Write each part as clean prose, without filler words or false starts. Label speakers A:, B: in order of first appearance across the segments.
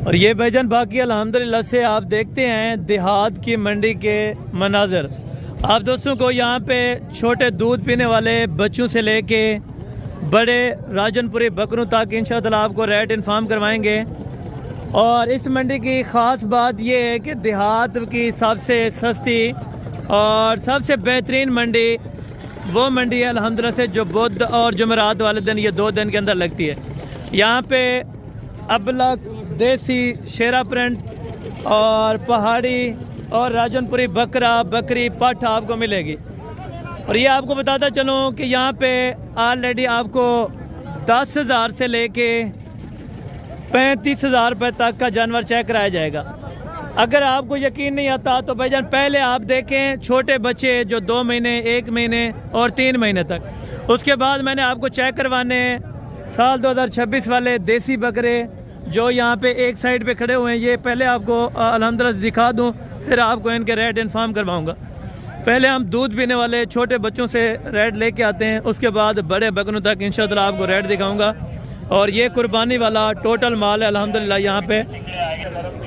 A: और ये भाईजान बाकी अल्हम्दुलिल्लाह से आप देखते हैं देहात की मंडी के मनाजर। आप दोस्तों को यहाँ पे छोटे दूध पीने वाले बच्चों से लेके बड़े राजनपुरी बकरों तक इंशाअल्लाह आपको रेट इन्फॉर्म करवाएंगे। और इस मंडी की ख़ास बात यह है कि देहात की सबसे सस्ती और सबसे बेहतरीन मंडी वो मंडी है अल्हम्दुलिल्लाह से जो बुध और जुमेरात वाले दिन, ये 2 दिन के अंदर लगती है। यहाँ पे अबलक, देसी, शेरा प्रिंट और पहाड़ी और राजनपुरी बकरा, बकरी, पठ आपको मिलेगी। और ये आपको बताता चलूँ कि यहाँ पे ऑलरेडी आपको 10,000 से लेके 35,000 रुपये तक का जानवर चेक कराया जाएगा। अगर आपको यकीन नहीं आता तो भाईजान पहले आप देखें छोटे बच्चे जो 2 महीने, 1 महीने और 3 महीने तक। उसके बाद मैंने आपको चेक करवाने साल 2026 वाले देसी बकरे जो यहाँ पे एक साइड पे खड़े हुए हैं। ये पहले आपको अल्हम्दुलिल्लाह दिखा दूँ, फिर आपको इनके रेट इन्फॉर्म करवाऊँगा। पहले हम दूध पीने वाले छोटे बच्चों से रेट लेके आते हैं, उसके बाद बड़े बकरों तक इंशाअल्लाह आपको रेट दिखाऊँगा। और ये कुर्बानी वाला टोटल माल है अल्हम्दुलिल्लाह यहाँ पे।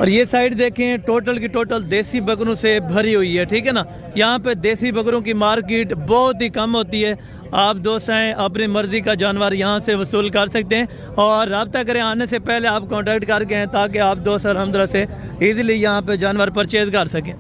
A: और ये साइड देखें टोटल की टोटल देसी बकरों से भरी हुई है, ठीक है ना। यहाँ पे देसी बकरों की मार्केट बहुत ही कम होती है। आप दोस्त हैं अपनी मर्ज़ी का जानवर यहाँ से वसूल कर सकते हैं और रब्ता करें आने से पहले आप कांटेक्ट करके हैं ताकि आप दोस्त अल्हम्दुलिल्लाह से ईज़िली यहाँ पे जानवर परचेज़ कर सकें।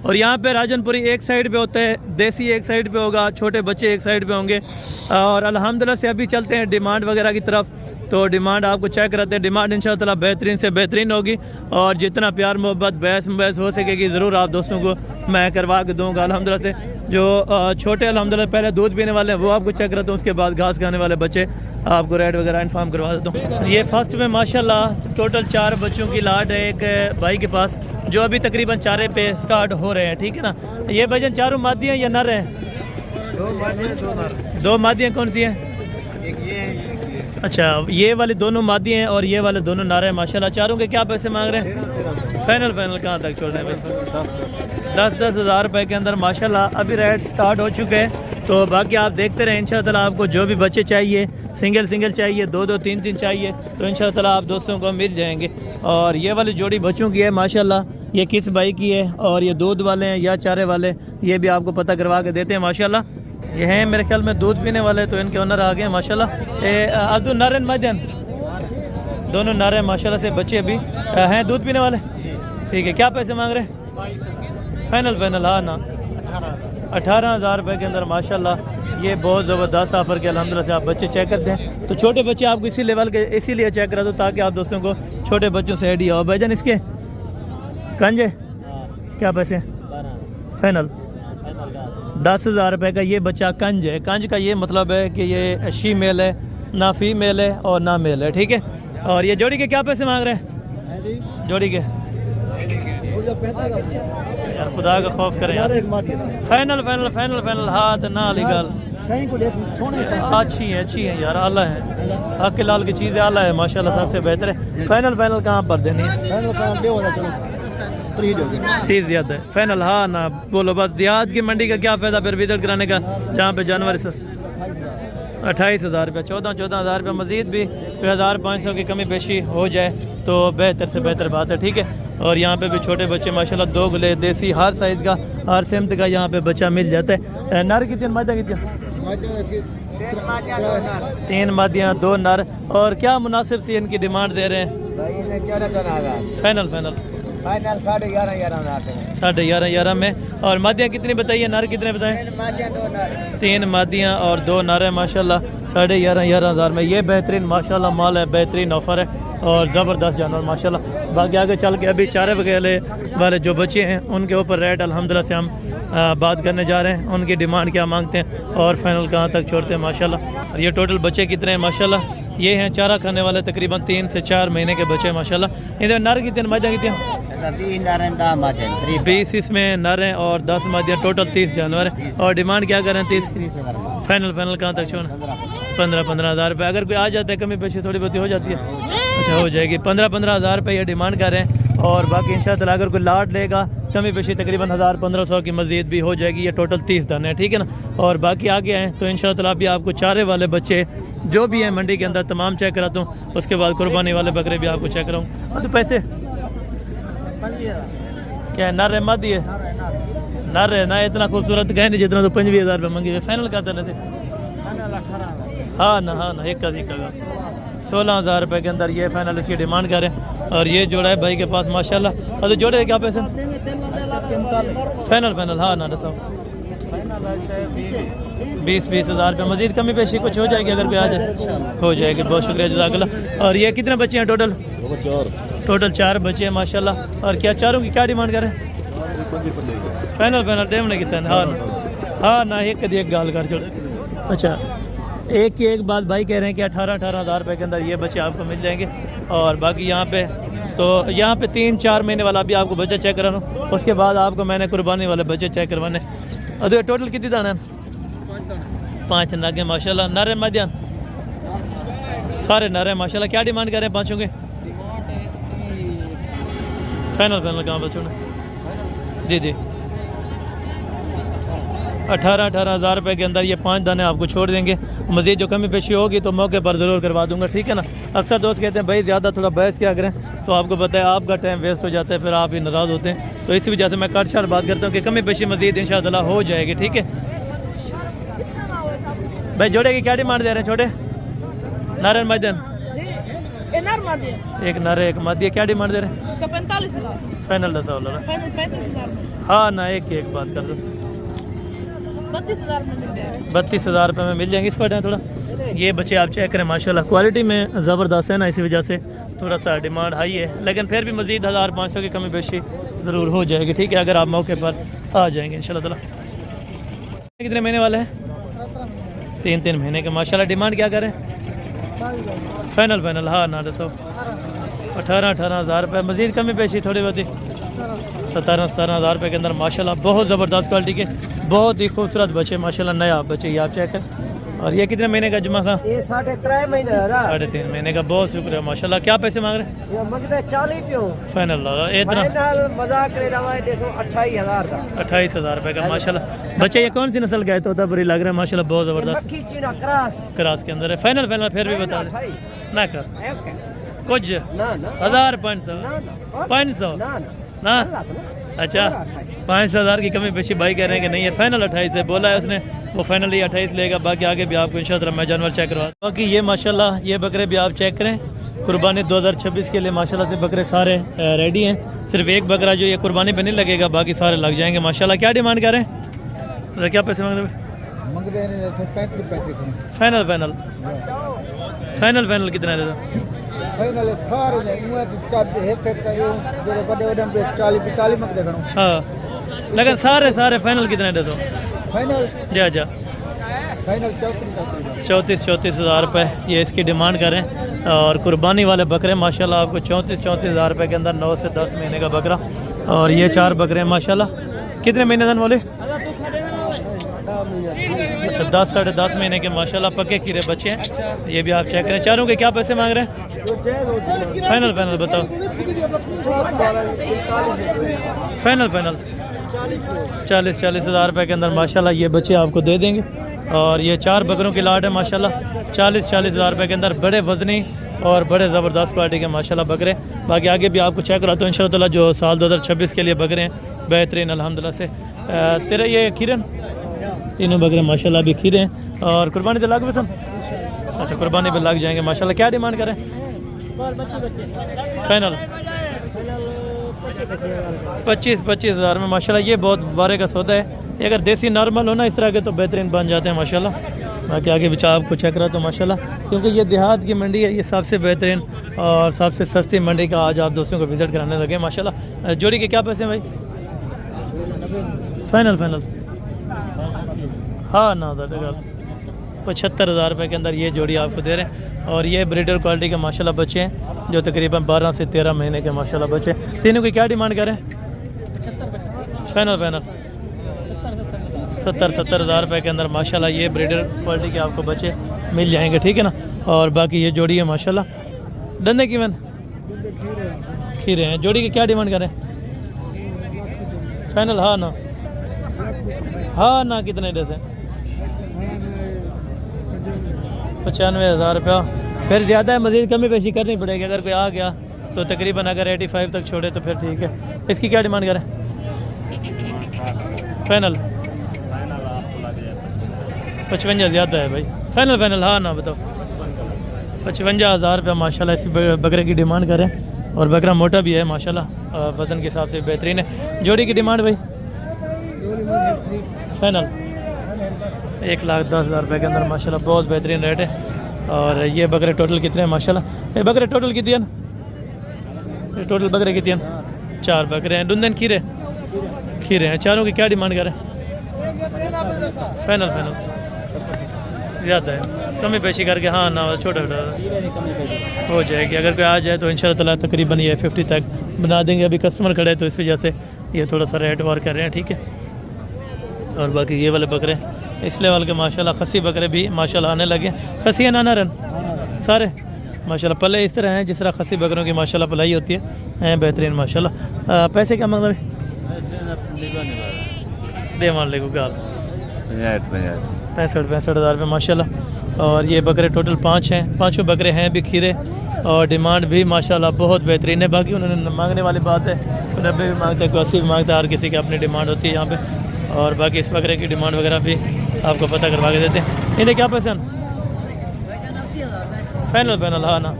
A: और यहाँ पे राजनपुरी एक साइड पे होता है, देसी एक साइड पे होगा, छोटे बच्चे एक साइड पे होंगे। और अल्हम्दुलिल्लाह से अभी चलते हैं डिमांड वगैरह की तरफ। तो डिमांड आपको चेक कराते हैं। डिमांड इंशाअल्लाह बेहतरीन से बेहतरीन होगी और जितना प्यार मोहब्बत बहस हो सकेगी ज़रूर आप दोस्तों को मैं करवा के दूँगा अल्हम्दुलिल्लाह से। जो छोटे अल्हम्दुलिल्लाह पहले दूध पीने वाले हैं वो आपको चेक कराता हूँ, उसके बाद घास खाने वाले बच्चे आपको रेट वगैरह इन्फॉर्म करवा देता हूँ। ये फर्स्ट में माशाल्लाह टोटल 4 बच्चों की लाट है एक भाई के पास जो अभी तकरीबन चारे पे स्टार्ट हो रहे हैं, ठीक है ना। ये भजन चारों मादियाँ या नर हैं? 2 मादियाँ कौन सी हैं? अच्छा, ये वाले दोनों मादी हैं और ये वाले दोनों नारे हैं माशाल्लाह। चारों के क्या पैसे मांग रहे हैं? फाइनल कहाँ तक छोड़ रहे हैं भाई? 10-10 हज़ार रुपये के अंदर माशाल्लाह अभी रेट स्टार्ट हो चुके हैं। तो बाकी आप देखते रहें इंशाअल्लाह। आपको जो भी बच्चे चाहिए, सिंगल चाहिए, 2-2, 3-3 चाहिए तो इंशाअल्लाह आप दोस्तों को मिल जाएंगे। और ये वाली जोड़ी बच्चों की है माशाल्लाह। ये किस भाई की है और ये दूध वाले हैं या चारे वाले, ये भी आपको पता करवा के देते हैं माशाल्लाह। ये हैं मेरे ख्याल में दूध पीने वाले, तो इनके ओनर आ गए हैं माशाल्लाह। अब्दुल नारायण मजन दोनों नारे माशाल्लाह से बच्चे अभी हैं दूध पीने वाले, ठीक है। क्या पैसे मांग रहे हैं? फाइनल हाँ ना 18,000 रुपये के अंदर माशाल्लाह। ये बहुत ज़बरदस्त ऑफर के अल्हम्दुलिल्लाह से आप बच्चे चेक करते हैं। तो छोटे बच्चे आपको इसी लेवल के इसीलिए चेक करा दो ताकि आप दोस्तों को छोटे बच्चों से आइडिया हो। भाईजान इसके कंजे क्या पैसे? फाइनल 10,000 रुपये का ये बच्चा कंज है। कंज का ये मतलब है कि ये शीमेल है, ना फीमेल है और ना मेल है, ठीक है। और ये जोड़ी के क्या पैसे मांग रहे हैं? जोड़ी के यार खुदा का खौफ करें यार। फाइनल हाथ ना अली गल अच्छी है यार, आला है। हक के लाल की चीज़ें आला है माशाल्लाह, सबसे बेहतर है। फाइनल कहाँ पर देनी है? 30 ज़्यादा है। फाइनल हाँ ना बोलो बस। देहात की मंडी का क्या फ़ायदा फिर विजिट कराने का जहाँ पे जानवर 28,000 रुपये, 14,000 रुपये मज़ीद भी 1,500 की कमी पेशी हो जाए तो बेहतर से बेहतर बात है, ठीक है। और यहाँ पे भी छोटे बच्चे माशाल्लाह 2 गुले देसी हर साइज़ का हर सेमत का यहाँ पे बच्चा मिल जाता है। नर कितने मादियाँ कितनी? 3 मादियाँ 2 नर। और क्या मुनासिब सी इनकी डिमांड दे रहे हैं? फाइनल 11,500 में। और मादियाँ कितनी बताइए? नर कितने बताएं? 3 मादियाँ और 2 नर है माशाल्लाह। 11,500 में ये बेहतरीन माशाल्लाह माल है, बेहतरीन ऑफ़र है और ज़बरदस्त जानवर माशाल्लाह। बाकी आगे चल के अभी चारे वगैरह वाले जो बच्चे हैं उनके ऊपर रेट अल्हम्दुलिल्लाह से हम बात करने जा रहे हैं। उनकी डिमांड क्या मांगते हैं और फाइनल कहाँ तक छोड़ते हैं माशाल्लाह। और ये टोटल बच्चे कितने हैं माशाल्लाह? ये हैं चारा खाने वाले तकरीबन 3 से 4 महीने के बच्चे माशाल्लाह। इधर नर कितने मादियाँ कितने? 20 इसमें नर हैं और 10 मादियाँ, टोटल 30 जानवर हैं। और डिमांड क्या करें? 30। फाइनल कहाँ तक छोड़ना? 15,000 रुपये। अगर कोई आ जाता है कमी पेशी थोड़ी बहुत हो जाती है, अच्छा हो जाएगी। 15,000 रुपये ये डिमांड कर रहे हैं। और बाकी इंशाअल्लाह अगर कोई लाट लेगा कमी पेशी तकरीबन 1,000-1,500 की मज़ीद भी हो जाएगी। ये टोटल 30 दाने हैं, ठीक है ना। और बाकी आगे हैं तो इंशाअल्लाह भी आपको चारे वाले बच्चे जो भी हैं मंडी के अंदर तमाम चेक कराता हूँ। उसके बाद कुर्बानी वाले बकरे भी आपको चेक कराऊँ। तो पैसे क्या है, नर है मादी है? नर है ना, इतना खूबसूरत कहे नहीं जितना तो 25,000 रुपये मंगी हुई। फाइनल का थे? हाँ ना एक का 16,000 रुपये के अंदर ये फाइनल इसकी डिमांड करें। और ये जोड़ा है भाई के पास माशाल्लाह। और तो जोड़े क्या पैसे फाइनल? हाँ ना दसो 20,000 रुपये। मजीद कमी पेशी कुछ हो जाएगी अगर कोई आ जाए? हो जाएगी। बहुत शुक्रिया जज़ाकल्लाह। और ये कितने बच्चे हैं टोटल? टोटल 4 बच्चे हैं माशाल्लाह। और क्या चारों की क्या डिमांड करें? फाइनल टाइम नहीं कितना? हाँ ना एक गाल कर जोड़। अच्छा, एक की एक बात भाई कह रहे हैं कि 18,000 रुपये के अंदर ये बच्चे आपको मिल जाएंगे। और बाकी यहाँ पे तो यहाँ पे 3-4 महीने वाला भी आपको बच्चा चेक कराना, उसके बाद आपको मैंने कुर्बानी वाले बच्चे चेक करवाने। और टोटल कितनी दाना? 5 नागे माशाल्लाह। नर मध्यान सारे नर हैं माशाल्लाह। क्या डिमांड करें पाँचों के? फाइनल कहाँ बच्चों ने? जी 18,000 रुपये के अंदर ये 5 दाने आपको छोड़ देंगे। मज़ीद जो कमी पेशी होगी तो मौके पर ज़रूर करवा दूंगा, ठीक है ना। अक्सर दोस्त कहते हैं भाई ज़्यादा थोड़ा बहस क्या करें, तो आपको पता है आपका टाइम वेस्ट हो जाता है, फिर आप ही नाराज़ होते हैं। तो इसी वजह से मैं कट शार बात करता हूँ कि कमी पेशी मज़ीद इंशाअल्लाह हो जाएगी, ठीक है भाई। जोड़े की क्या डिमांड दे रहे हैं? छोटे नारायण मैदान एक नारे एक मादी, क्या डिमांड दे रहे हैं?
B: 45,000
A: फाइनल 10,000। हाँ ना एक बात कर दो। 32,000 रुपये में मिल जाएंगे। इस पर थोड़ा ये बच्चे आप चेक करें माशाल्लाह, क्वालिटी में ज़बरदस्त है ना, इसी वजह से थोड़ा सा डिमांड हाई है, लेकिन फिर भी मज़ीद 1,500 की कमी पेशी ज़रूर हो जाएगी, ठीक है, अगर आप मौके पर आ जाएंगे इंशाल्लाह ताला। कितने महीने वाले हैं? 3 महीने के माशाल्लाह। डिमांड क्या करें? फाइनल हाँ ना दसो 18,000 रुपये। मज़ीद कमी पेशी थोड़ी बहुत ही 17,000 रुपये के अंदर माशाल्लाह। बहुत ज़बरदस्त क्वालिटी के बहुत ही खूबसूरत बच्चे माशाल्लाह, नया बच्चे ये आप चेक करें। और ये कितने महीने का जुमा था?
C: ये 3.5 महीने
A: 3.5 महीने का। बहुत शुक्रिया माशाल्लाह। क्या पैसे मांग रहे हैं?
C: ये मंगते 40 पे
A: फाइनल इतना
C: मजाक करे रहा है 28,000 का
A: 28,000 रुपये का माशाल्लाह। बच्चे ये कौन सी नस्ल का है? तोता बुरी लग रहा है माशाल्लाह, बहुत ज़बरदस्त
C: मक्खी चीना क्रॉस
A: के अंदर है। फाइनल फिर भी बता दें ना कर कुछ
C: ना
A: 1,500 ना। अच्छा 5,000 की कमी पेशी भाई कह रहे हैं कि नहीं है। फाइनल 28 है बोला है उसने, वो फाइनल ही 28 लेगा। बाकी आगे भी आपको इंशाअल्लाह मैं जानवर चेक करवा। बाकी ये माशाल्लाह ये बकरे भी आप चेक करें, कुर्बानी 2026 के लिए माशाल्लाह से बकरे सारे रेडी हैं। सिर्फ एक बकरा जो ये कुर्बानी पे नहीं लगेगा, बाकी सारे लग जाएंगे माशाल्लाह। क्या डिमांड करें? क्या पैसे मांग रहे हैं? फाइनल कितना है? हाँ लेकिन सारे फाइनल कितने दे दो? जा 34,000 रुपये ये इसकी डिमांड करें। और कुर्बानी वाले बकरे माशाल्लाह आपको 34,000 रुपये के अंदर 9 से 10 महीने का बकरा। और ये 4 बकरे माशाल्लाह। कितने महीने दिन बोले? अच्छा 10 साढ़े 10 महीने के माशाल्लाह पक्के खीरे बच्चे हैं। ये भी आप चेक करें। चारों के क्या पैसे मांग रहे हैं? फाइनल बताओ। फाइनल 40,000 रुपये के अंदर माशाल्लाह ये बच्चे आपको दे देंगे। और ये 4 बकरों की लाट है माशाल्लाह। 40,000 रुपये के अंदर बड़े वजनी और बड़े ज़बरदस्त क्वालिटी के माशाल्लाह बकरे। बाकी आगे भी आपको चेक कराता हूँ इंशाअल्लाह जो साल 2026 के लिए बकरे हैं बेहतरीन अल्हम्दुलिल्लाह से। तेरा ये खीरन तीनों बकरे माशाल्लाह भी खीरे हैं। और कुर्बानी तो लग भी अच्छा कुर्बानी पे लग जाएंगे माशाल्लाह। क्या डिमांड करें? फाइनल 25,000 में माशाल्लाह। ये बहुत बारे का सौदा है। ये अगर देसी नॉर्मल हो ना इस तरह के तो बेहतरीन बन जाते हैं माशाल्लाह। बाकी आगे बचा आपको चेक रहा तो माशाल्लाह, क्योंकि ये देहात की मंडी है, ये सबसे बेहतरीन और सबसे सस्ती मंडी का आज आप दोस्तों को विज़िट कराने लगे माशाल्लाह। जोड़ी के क्या पैसे हैं भाई? फाइनल हाँ ना 75,000 रुपये के अंदर ये जोड़ी आपको दे रहे हैं। और ये ब्रीडर क्वालिटी के माशाल्लाह बच्चे हैं जो तकरीबन 12 से 13 महीने के माशाल्लाह बच्चे। तीनों की क्या डिमांड करें? फाइनल 70,000 रुपये के अंदर माशाल्लाह ये ब्रीडर क्वालिटी के आपको बच्चे मिल जाएंगे, ठीक है ना। और बाकी ये जोड़ी है माशाल्लाह। डंडे की मैन खीरे हैं। जोड़ी की क्या डिमांड करें? फाइनल हाँ ना कितने जैसे? 95,000 रुपया। फिर ज़्यादा है, मज़ीद कमी पेशी करनी पड़ेगी। अगर कोई आ गया तो तकरीबन अगर 85 तक छोड़े तो फिर ठीक है। इसकी क्या डिमांड करें? फाइनल 55 ज़्यादा है भाई। फाइनल हाँ ना बताओ। 55,000 रुपये माशाल्लाह इस बकरे की डिमांड करें। और बकरा मोटा भी है माशाल्लाह, वज़न के हिसाब से बेहतरीन है। जोड़ी की डिमांड भाई फाइनल 1,10,000 रुपये के अंदर माशाल्लाह, बहुत बेहतरीन रेट है। और ये बकरे टोटल कितने हैं माशाल्लाह? ये बकरे टोटल कितने हैं? ये टोटल बकरे कितने हैं? 4 बकरे हैं। दुंदन खीरे हैं। चारों की क्या डिमांड करें? फाइनल ज़्यादा है, कमी पेशी करके हाँ ना छोटा हो जाएगी। अगर कोई आ जाए तो इंशाल्लाह ताला तकरीबन ये 50 तक बना देंगे। अभी कस्टमर खड़े हैं तो इस वजह से ये थोड़ा सा रेट और कर रहे हैं, ठीक है। और बाकी ये वाले बकरे इस लेवल के माशाल्लाह, खसी बकरे भी माशाल्लाह आने लगे। खसी ना रन सारे माशाल्लाह पले इस तरह हैं जिस तरह खसी बकरों की माशाल्लाह पलाई होती है बेहतरीन माशाल्लाह। पैसे क्या मतलब है? दे मान ले गाल 65,000 रुपये माशाल्लाह। और ये बकरे टोटल 5 हैं। पाँचों बकरे हैं भी खीरे और डिमांड भी माशाल्लाह बहुत बेहतरीन है। बाकी उन्होंने मांगने वाली बात है, 90 भी मांगता है, कोई 80 भी मांगता है, हर किसी की अपनी डिमांड होती है यहाँ पे। और बाकी इस बकरे की डिमांड वगैरह भी आपको पता करवा के देते हैं। इन्हें क्या पसंद? फाइनल हाँ ना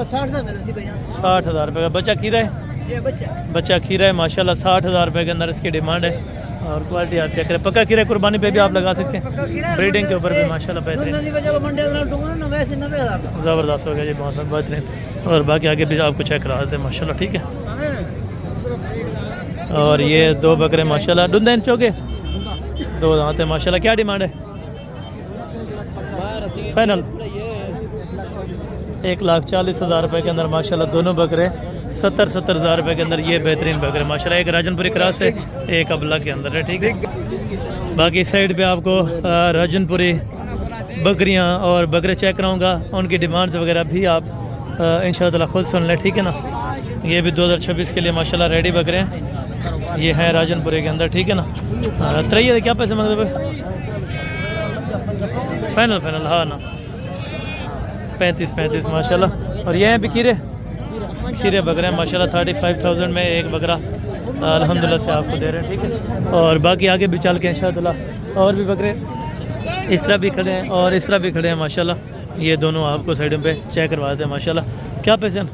A: 60,000 रुपये का बच्चा खीरा है। बच्चा खीरा है माशाल्लाह, 60,000 रुपये के अंदर इसकी डिमांड है। और क्वालिटी आप चेक करें, पक्का खीरा कुर्बानी पे भी आप लगा सकते हैं, ब्रीडिंग के ऊपर भी माशाल्लाह बेहतरीन ज़बरदस्त हो गया जी, बहुत बेहतरीन। और बाकी आगे भी आपको चेक करा देते हैं माशाल्लाह, ठीक है। और ये 2 बकरे माशाल्लाह डुंदन चौके 2 दांत है माशाल्लाह। क्या डिमांड है? फाइनल 1,40,000 रुपये के अंदर माशाल्लाह दोनों बकरे 70,000 रुपये के अंदर ये बेहतरीन बकरे माशाल्लाह। एक राजनपुरी क्रॉस है, एक अबला के अंदर है, ठीक है। बाकी साइड पे आपको राजनपुरी बकरियां और बकरे चेक कराऊंगा, उनकी डिमांड्स वगैरह भी आप इंशाल्लाह ताला खुद सुन लें, ठीक है ना। ये भी 2026 के लिए माशाल्लाह रेडी बकरे हैं। ये हैं राजनपुरी के अंदर, ठीक है ना। त्रैया क्या पैसे मतलब है? फाइनल हाँ ना 35 माशाल्लाह। और ये हैं भी खीरे बकरे हैं माशाल्लाह। 35,000 में एक बकरा अल्हम्दुलिल्लाह से आपको दे रहे हैं, ठीक है। और बाकी आगे भी चल के इंशाल्लाह और भी बकरे इस तरह भी खड़े हैं और इस तरह भी खड़े हैं माशाल्लाह। ये दोनों आपको साइड पे चेक करवा देते हैं माशाल्लाह। क्या पैसे हैं?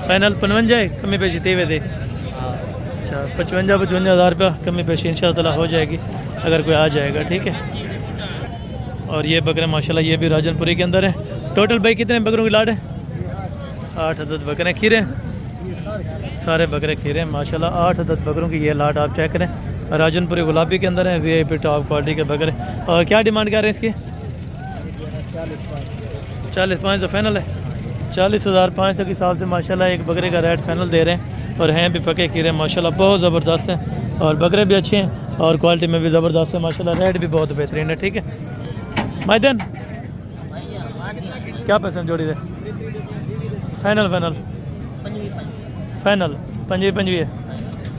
A: फाइनल 55 कमी पेशी तेवे दे। अच्छा 55,000 रुपया कमी पेशी इंशाल्लाह ताला हो जाएगी अगर कोई आ जाएगा, ठीक है। और ये बकरे माशाल्लाह ये भी राजनपुरी के अंदर है। टोटल भाई कितने बकरों की लाट है? 8 अदद बकरे खीरे, सारे बकरे खीरे हैं माशाल्लाह। 8 अदद बकरों की ये लाट आप चेक करें। राजनपुरी गुलाबी के अंदर है, VIP टॉप क्वालिटी के बकरे। और क्या डिमांड कर रहे हैं इसकी? 40,500 फाइनल है। 40,500 के हिसाब से माशाल्लाह एक बकरे का रेट फाइनल दे रहे हैं। और हैं भी पके खीरे माशाल्लाह, बहुत ज़बरदस्त हैं। और बकरे भी अच्छे हैं और क्वालिटी में भी ज़बरदस्त है माशाल्लाह। रेट भी बहुत बेहतरीन है, ठीक है। मैदन क्या पैसे जोड़ी दे? फाइनल 25 है।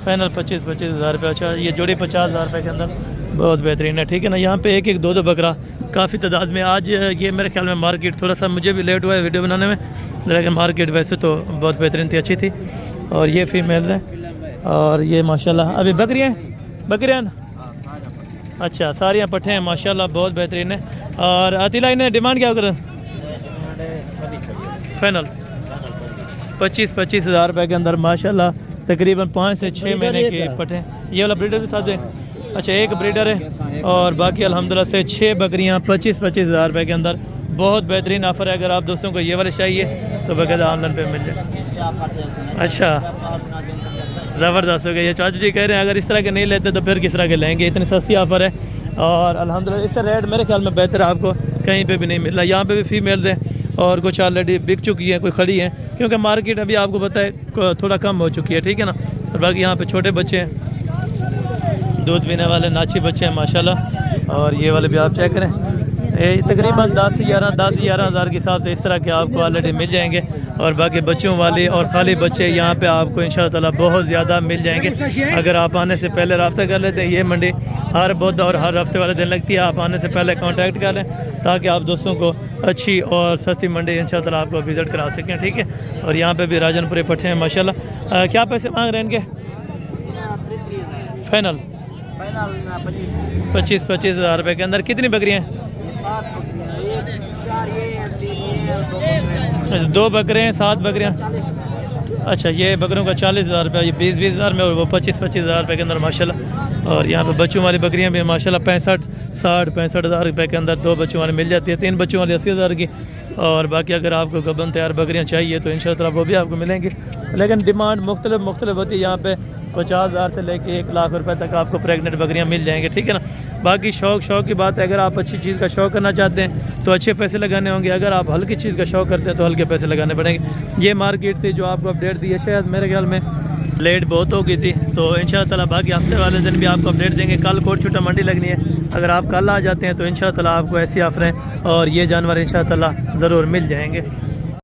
A: फाइनल 25,000 रुपये। अच्छा ये जोड़ी 50,000 रुपये के अंदर बहुत बेहतरीन है, ठीक है ना। यहाँ पे 1-1, 2-2 बकरा काफ़ी तादाद में। आज ये मेरे ख्याल में मार्केट थोड़ा सा मुझे भी लेट हुआ है वीडियो बनाने में, लेकिन मार्केट वैसे तो बहुत बेहतरीन थी, अच्छी थी। और ये फीमेल है और ये माशाल्लाह अभी बकरियाँ अच्छा सारियाँ पट्ठे हैं माशाल्लाह, बहुत बेहतरीन है। और अतिला इन्हें डिमांड क्या करें? फाइनल 25,000 रुपये के अंदर माशाल्लाह, तकरीबन 5 से 6 महीने के पट्ठे। ये वाला ब्रीडर भी साथ है? अच्छा एक ब्रीडर है और बाकी अल्हम्दुलिल्लाह से 6 बकरियाँ 25,000 रुपये के अंदर। बहुत बेहतरीन ऑफ़र है। अगर आप दोस्तों को ये वाले चाहिए तो बकायदा ऑनलाइन पे मिल जाए। अच्छा ज़बरदस्त हो गया। ये चाचू जी कह रहे हैं अगर इस तरह के नहीं लेते तो फिर किस तरह के लेंगे, इतनी सस्ती ऑफ़र है। और अल्हम्दुलिल्लाह इससे रेट मेरे ख्याल में बेहतर आपको कहीं पे भी नहीं मिल रहा। यहाँ पे भी फीमेल्स हैं और कुछ ऑलरेडी बिक चुकी है, कोई खड़ी हैं, क्योंकि मार्केट अभी आपको पता है थोड़ा कम हो चुकी है, ठीक है ना। और बाकी यहाँ पे छोटे बच्चे हैं, दूध पीने वाले नाची बच्चे हैं माशाल्लाह। और ये वाले भी आप चेक करें, तकरीबन 10-11 हज़ार के हिसाब से इस तरह के आपको ऑलरेडी मिल जाएंगे। और बाकी बच्चों वाले और खाली बच्चे यहाँ पे आपको इंशाअल्लाह ताला बहुत ज़्यादा मिल जाएंगे। अगर आप आने से पहले रब्ता कर लेते हैं, ये मंडी हर बुध और हर हफ्ते वाले दिन लगती है, आप आने से पहले कांटेक्ट कर लें ताकि आप दोस्तों को अच्छी और सस्ती मंडी इंशाअल्लाह ताला आपको विज़िट करा सकें, ठीक है। और यहाँ पे भी राजनपुरे पट्टे हैं माशाल्लाह। क्या पैसे मांग रहे हैं इनके? फाइनल 25 हज़ार रुपये के अंदर। कितनी बकरियाँ हैं? अच्छा 2 बकरे हैं, 7 बकरियाँ। अच्छा ये बकरों का 40 हज़ार रुपये, ये 20 हज़ार में, और वो 25 हज़ार रुपये के अंदर माशाल्लाह। और यहाँ पे बच्चों वाली बकरियाँ भी माशाल्लाह 65 हज़ार रुपये के अंदर 2 बच्चों वाली मिल जाती है, 3 बच्चों वाली 80 हज़ार की। और बाकी अगर आपको गबन तैयार बकरियाँ चाहिए तो इंशाअल्लाह वो भी आपको मिलेंगी, लेकिन डिमांड मुख्तलिफ होती है। यहाँ पे 50 हज़ार से लेके 1 लाख रुपए तक आपको प्रेगनेंट बकरियाँ मिल जाएंगी, ठीक है ना। बाकी शौक की बात है, अगर आप अच्छी चीज़ का शौक करना चाहते हैं तो अच्छे पैसे लगाने होंगे, अगर आप हल्की चीज़ का शौक करते हैं तो हल्के पैसे लगाने पड़ेंगे। ये मार्केट थी जो आपको अपडेट दी है, शायद मेरे ख्याल में लेट बहुत हो गई थी, तो इंशाअल्लाह ताला बाकी हफ्ते वाले दिन भी आपको अपडेट देंगे। कल कोट छुट्टा मंडी लगनी है, अगर आप कल आ जाते हैं तो इंशाअल्लाह ताला आपको ऐसी ऑफरें और ये जानवर इंशाअल्लाह ताला ज़रूर मिल जाएंगे।